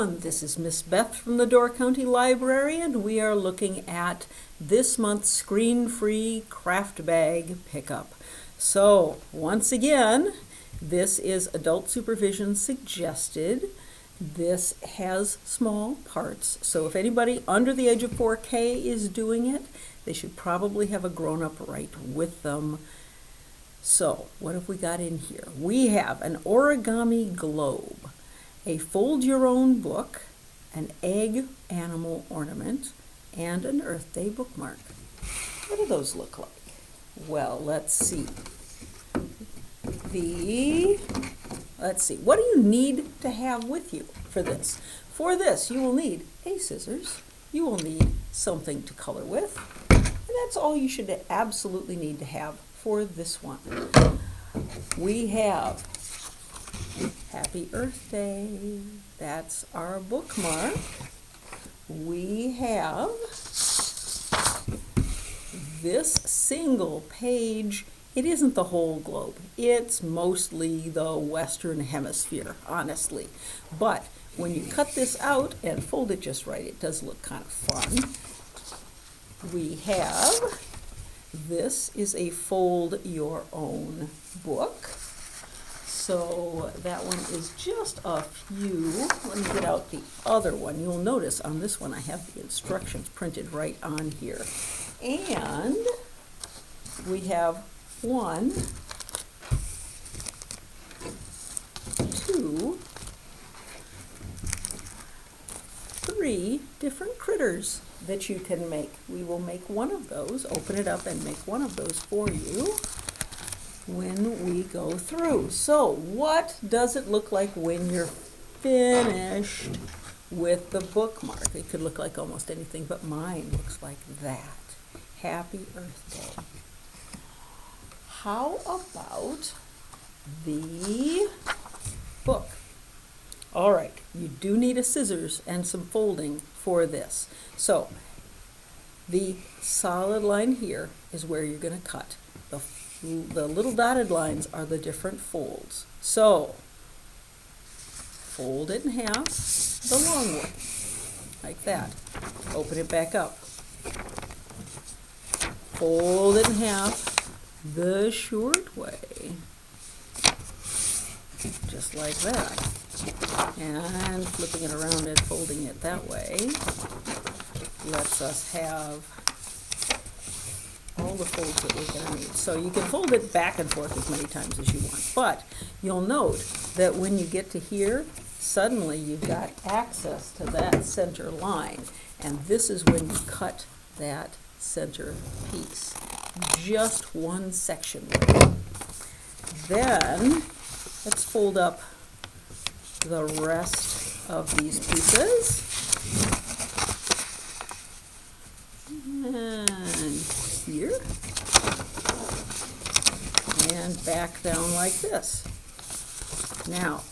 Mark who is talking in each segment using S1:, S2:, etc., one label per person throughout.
S1: everyone, this is Miss Beth from the Door County Library, and we are looking at this month's screen-free craft bag pickup. So, once again, this is adult supervision suggested. This has small parts, so if anybody under the age of 4K is doing it, they should probably have a grown-up right with them. So, what have we got in here? We have an origami globe, a fold-your-own book, an egg animal ornament, and an Earth Day bookmark. What do those look like? Well, let's see. What do you need to have with you for this? For this, you will need a scissors. You will need something to color with. And that's all you should absolutely need to have for this one. We have Happy Earth Day. That's our bookmark. We have this single page. It isn't the whole globe. It's mostly the Western Hemisphere, honestly. But when you cut this out and fold it just right, it does look kind of fun. We have, this is a fold your own book. So that one is just a few. Let me get out the other one. You'll notice on this one I have the instructions printed right on here. And we have 1, 2, 3 different critters that you can make. We will make one of those, open it up and make one of those for you when we go through. So what does it look like when you're finished with the bookmark? It could look like almost anything, but mine looks like that. Happy Earth Day. How about the book? All right, you do need a scissors and some folding for this. So the solid line here is where you're going to cut. The little dotted lines are the different folds. So fold it in half the long way, like that. Open it back up. Fold it in half the short way, just like that. And flipping it around and folding it that way lets us have all the folds that we're going to need. So you can fold it back and forth as many times as you want, but you'll note that when you get to here, suddenly you've got access to that center line, and this is when you cut that center piece. Just one section. Then let's fold up the rest of these pieces. And here. And back down like this. Now,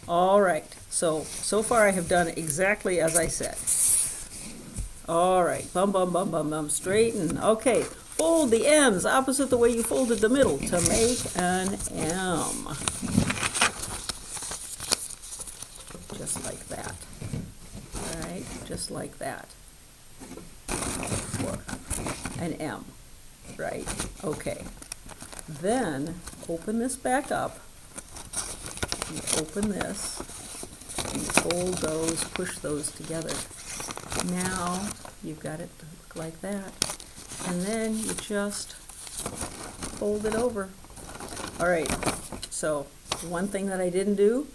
S1: all right, so far I have done exactly as I said. All right, bum, bum, bum, bum, bum, straighten. Okay, fold the ends opposite the way you folded the middle to make an M. Just like that. All right, just like that. Or an M, right? Okay. Then open this back up. You open this. And you fold those, push those together. Now you've got it to look like that, and then you just fold it over. All right, so one thing that I didn't do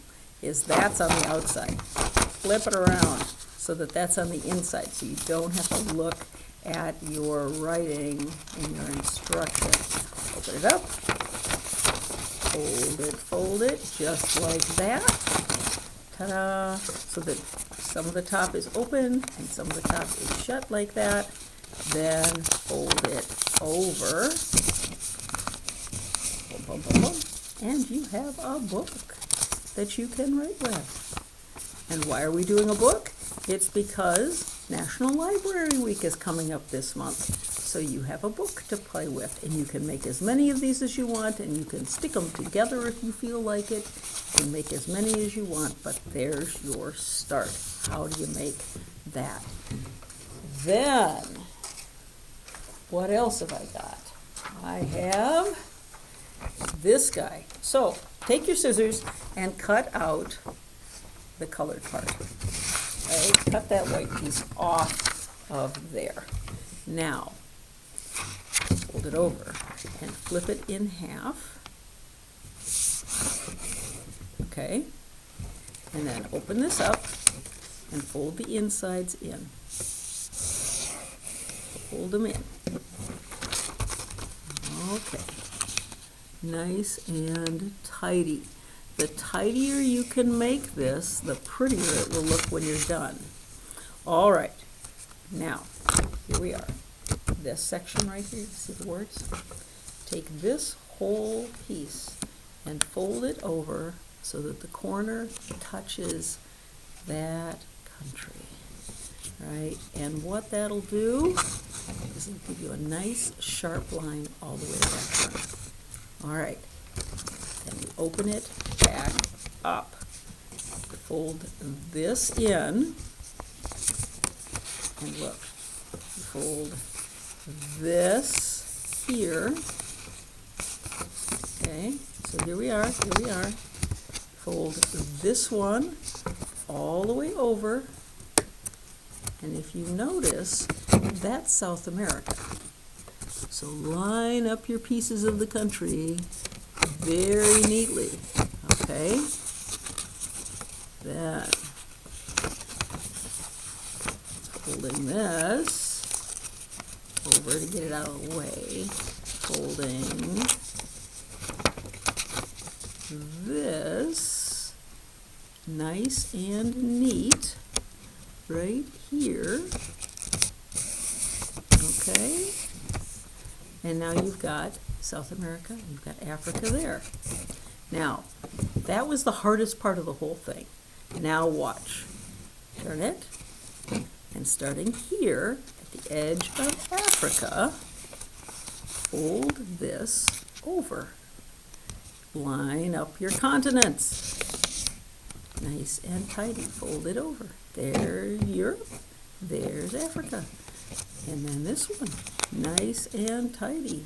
S1: is that's on the outside. Flip it around so that that's on the inside, so you don't have to look at your writing in your instruction. Open it up, fold it just like that. Ta-da! So that some of the top is open and some of the top is shut like that. Then fold it over. Boom, boom, boom, boom. And you have a book that you can write with. And why are we doing a book? It's because National Library Week is coming up this month. So you have a book to play with, and you can make as many of these as you want, and you can stick them together if you feel like it. You can make as many as you want, but there's your start. How do you make that? Then, what else have I got? I have this guy. So, take your scissors and cut out the colored part. Okay? Cut that white piece off of there. Now, fold it over and flip it in half. Okay? And then open this up and fold the insides in. Fold them in. Okay. Nice and tidy. The tidier you can make this, the prettier it will look when you're done. All right. Now, here we are. This section right here, see the words? Take this whole piece and fold it over so that the corner touches that country. Right? And what that'll do is it'll give you a nice sharp line all the way to that corner. All right. Then you open it back up. Fold this in. And look, fold this here. Okay, so here we are. Fold this one all the way over. And if you notice, that's South America. So line up your pieces of the country very neatly. Okay? Then folding this over to get it out of the way. Folding this nice and neat right here. Okay? And now you've got South America, you've got Africa there. Now, that was the hardest part of the whole thing. Now watch. Turn it. And starting here at the edge of Africa, fold this over. Line up your continents. Nice and tidy. Fold it over. There's Europe. There's Africa. And then this one. Nice and tidy.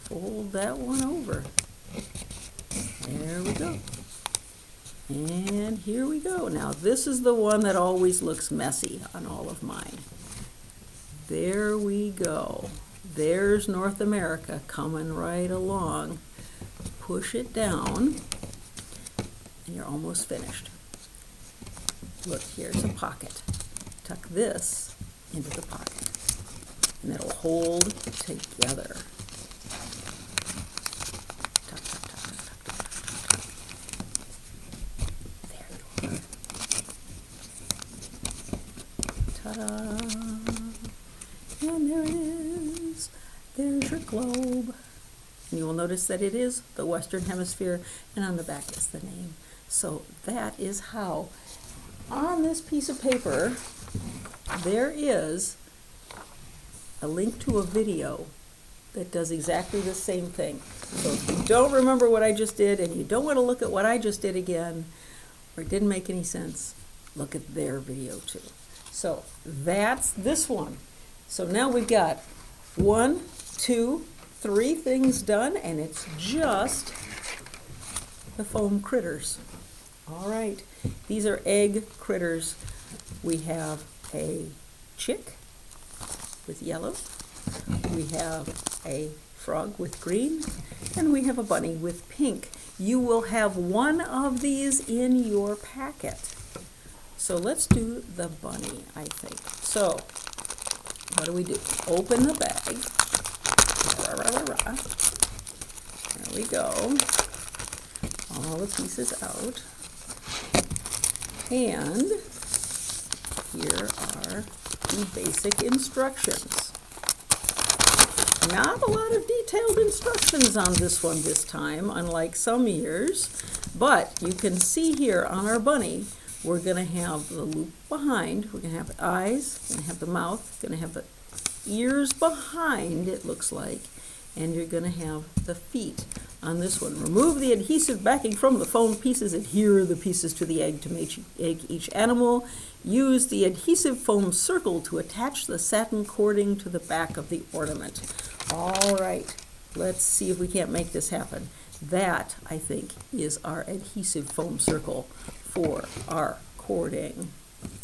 S1: Fold that one over. There we go. And here we go. Now this is the one that always looks messy on all of mine. There we go. There's North America coming right along. Push it down and you're almost finished. Look, here's a pocket. Tuck this into the pocket and it'll hold together. Tuck, tuck, tuck, tuck, tuck, tuck, tuck, tuck. There you are. Ta-da! And there it is. There's your globe. And you will notice that it is the Western Hemisphere, and on the back is the name. So that is how, on this piece of paper, there is a link to a video that does exactly the same thing. So if you don't remember what I just did, and you don't want to look at what I just did again, or it didn't make any sense, look at their video too. So that's this one. So now we've got 1, 2, 3 things done, and it's just the foam critters. All right, these are egg critters. We have a chick with yellow, we have a frog with green, and we have a bunny with pink. You will have one of these in your packet. So let's do the bunny, I think. So what do we do? Open the bag. There we go. All the pieces out. And here are the basic instructions. Not a lot of detailed instructions on this one this time, unlike some years, but you can see here on our bunny, we're going to have the loop behind, we're going to have the eyes, we're going to have the mouth, we're going to have the ears behind, it looks like, and you're going to have the feet on this one. Remove the adhesive backing from the foam pieces. Adhere the pieces to the egg to make each animal. Use the adhesive foam circle to attach the satin cording to the back of the ornament. All right, let's see if we can't make this happen. That, I think, is our adhesive foam circle for our cording.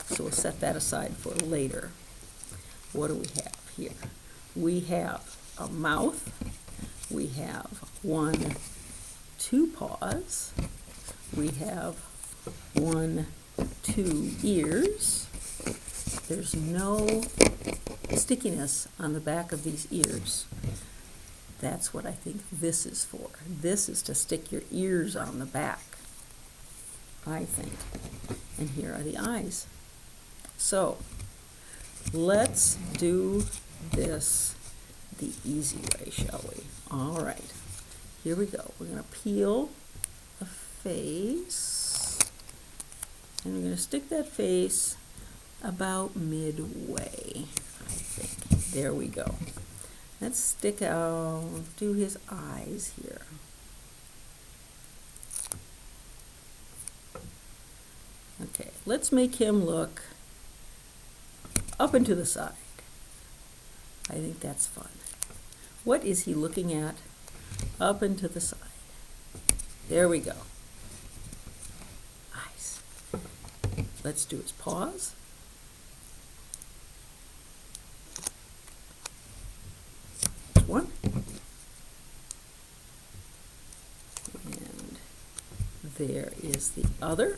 S1: So we'll set that aside for later. What do we have here? We have a mouth. We have 1, 2 paws. We have 1, 2 ears. There's no stickiness on the back of these ears. That's what I think this is for. This is to stick your ears on the back, I think. And here are the eyes. So let's do this the easy way, shall we? All right, here we go. We're going to peel a face, and we're going to stick that face about midway, I think. There we go. Let's stick out, do his eyes here. Okay, let's make him look up and to the side. I think that's fun. What is he looking at? Up and to the side. There we go. Eyes. Let's do his paws. One. And there is the other.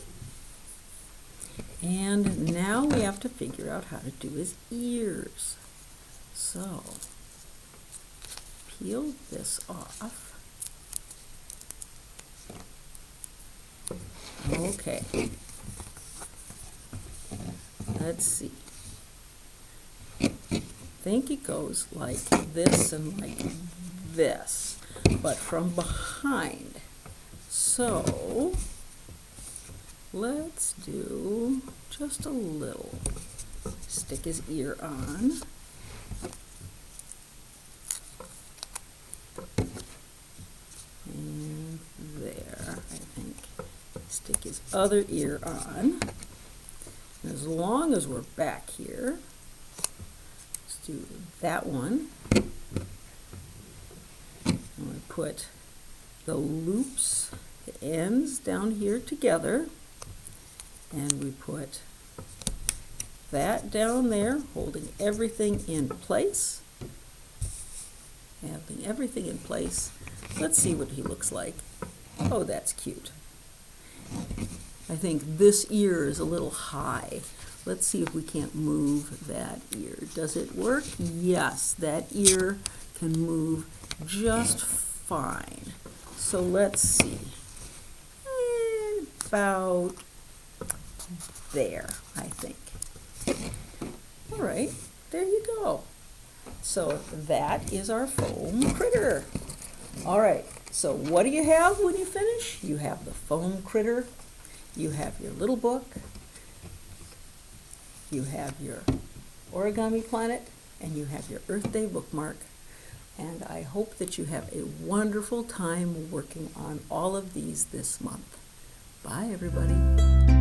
S1: And now we have to figure out how to do his ears. So, peel this off. Okay. Let's see. I think it goes like this and like this, but from behind. So, let's do just a little. Stick his ear on. And there, I think. Stick his other ear on. And as long as we're back here, let's do that one. I'm going to put the loops, the ends down here together. And we put that down there, holding everything in place. Having everything in place. Let's see what he looks like. Oh, that's cute. I think this ear is a little high. Let's see if we can't move that ear. Does it work? Yes, that ear can move just fine. So let's see. About there, I think. All right, there you go. So that is our foam critter. All right, so what do you have when you finish? You have the foam critter, you have your little book, you have your origami planet, and you have your Earth Day bookmark. And I hope that you have a wonderful time working on all of these this month. Bye, everybody.